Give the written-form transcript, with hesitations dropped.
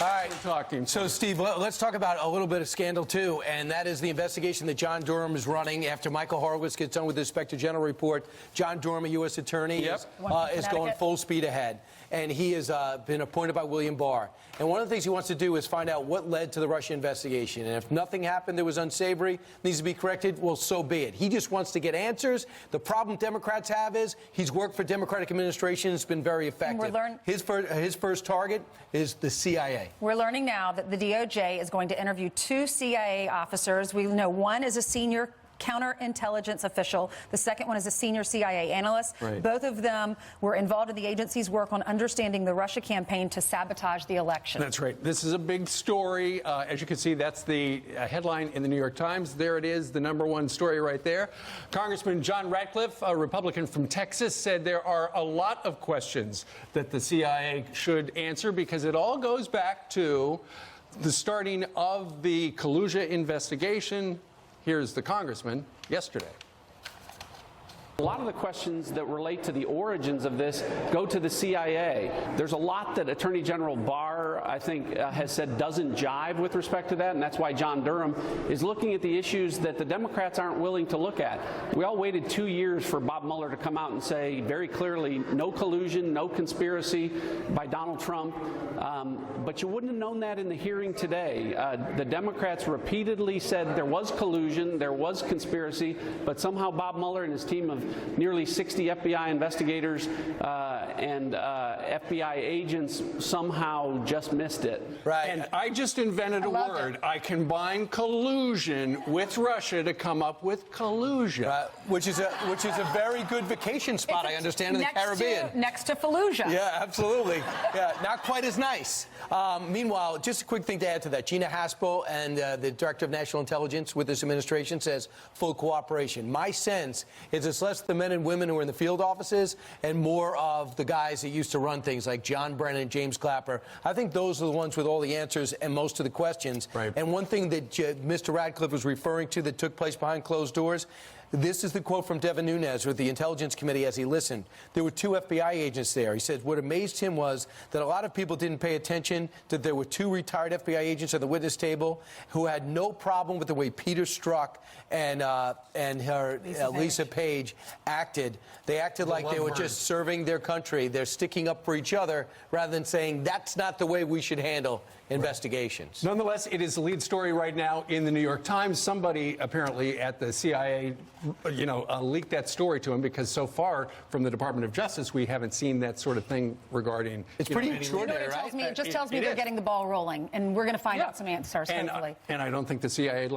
All right. Talking. So, Steve, let's talk about a little bit of scandal, too, and that is the investigation that John Durham is running after Michael Horowitz gets done with the Inspector General report. John Durham, a U.S. attorney, is going full speed ahead, and he has been appointed by William Barr. And one of the things he wants to do is find out what led to the Russia investigation. And if nothing happened that was unsavory, needs to be corrected, well, so be it. He just wants to get answers. The problem Democrats have is he's worked for Democratic administrations, it's been very effective. His first target is the CIA. We're learning now that the DOJ is going to interview 2 CIA officers. We know one is a senior counterintelligence official. The second one is a senior CIA analyst. Right. Both of them were involved in the agency's work on understanding the Russia campaign to sabotage the election. That's right. This is a big story. As you can see, that's the headline in the New York Times. There it is, the #1 story right there. Congressman John Ratcliffe, a Republican from Texas, said there are a lot of questions that the CIA should answer because it all goes back to the starting of the Kaluga investigation. Here's the congressman yesterday. A lot of the questions that relate to the origins of this go to the CIA. There's a lot that Attorney General Barr, I think, has said doesn't jive with respect to that, and that's why John Durham is looking at the issues that the Democrats aren't willing to look at. We all waited 2 years for Bob Mueller to come out and say very clearly no collusion, no conspiracy by Donald Trump, but you wouldn't have known that in the hearing today. The Democrats repeatedly said there was collusion, there was conspiracy, but somehow Bob Mueller and his team of nearly 60 FBI investigators and FBI agents somehow just missed it. Right. And I just invented a word. I combined collusion with Russia to come up with collusion. Which is a very good vacation spot, I understand, in the Caribbean. Next to Fallujah. Yeah, absolutely. Yeah, not quite as nice. Meanwhile, just a quick thing to add to that. Gina Haspel and the Director of National Intelligence with this administration says full cooperation. My sense is it's less the men and women who are in the field offices and more of the guys that used to run things like John Brennan, James Clapper. I think those are the ones with all the answers and most of the questions. Right. And one thing that Mr. Radcliffe was referring to that took place behind closed doors, this is the quote from Devin Nunes with the Intelligence Committee as he listened. There were 2 FBI agents there. He said what amazed him was that a lot of people didn't pay attention that there were 2 retired FBI agents at the witness table who had no problem with the way Peter Strzok and her Lisa Page acted. They acted like they were just serving their country. They're sticking up for each other rather than saying that's not the way we should handle investigations. Nonetheless, it is the lead story right now in the New York Times. Somebody apparently at the CIA, leaked that story to him because so far from the Department of Justice, we haven't seen that sort of thing regarding. It's pretty extraordinary, It right? tells me, it just tells me they're getting the ball rolling, and we're going to find out some answers, hopefully. And I don't think the CIA